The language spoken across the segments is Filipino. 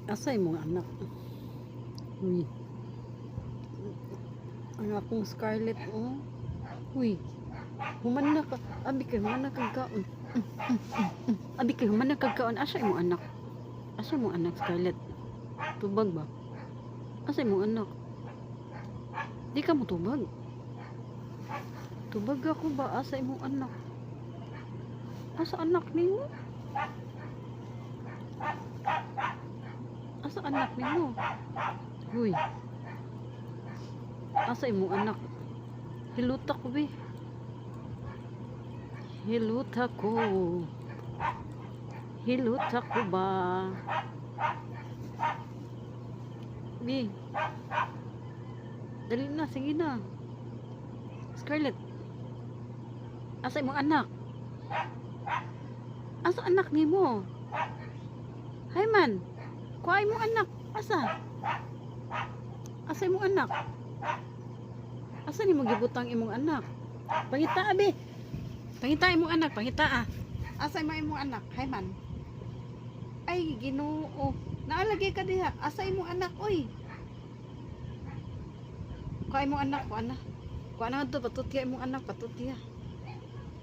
Asay mo anak? Uy, ang akong Scarlett, oh. Uy, humana ka. Abi kay humana kag kaon. Abi kay humana kag kaon. Asay mo anak? Asay mo anak, Scarlett? Tubag ba? Asay mo anak? Di ka mo tubag. Tubag ako ba? Asay mo anak? Asa anak nimo? Asa anak nimo? Uy, asay mo anak? Hiluta ko be. Hiluta ko. Hiluta ko ba? Bi. Dali na, sige na. Scarlett. Asay mo anak? Asa anak nimo? Hay man. Kuhay mo anak. Asa? Asay mo anak? Asa nimo gibutang imong anak? Pangita abi. Pangita imong anak, pangita. Asay mo imong anak? Hay man. Ay, Ginoo. Naalagay ka diha. Asay imong anak, oy. Kuhay mo anak, kuha na. Kuha na to, patutya imong anak, patutya.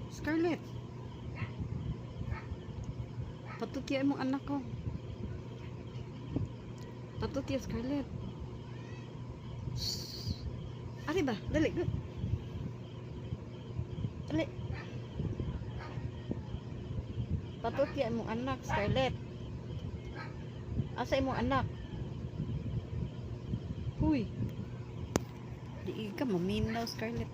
Scarlett. Patutya imong anak ko. Patutya, Scarlett. Ari ba? Dali. Dali. Patutya imong anak, Scarlett. Asa imong anak? Huy. Di ka maminaw, Scarlett.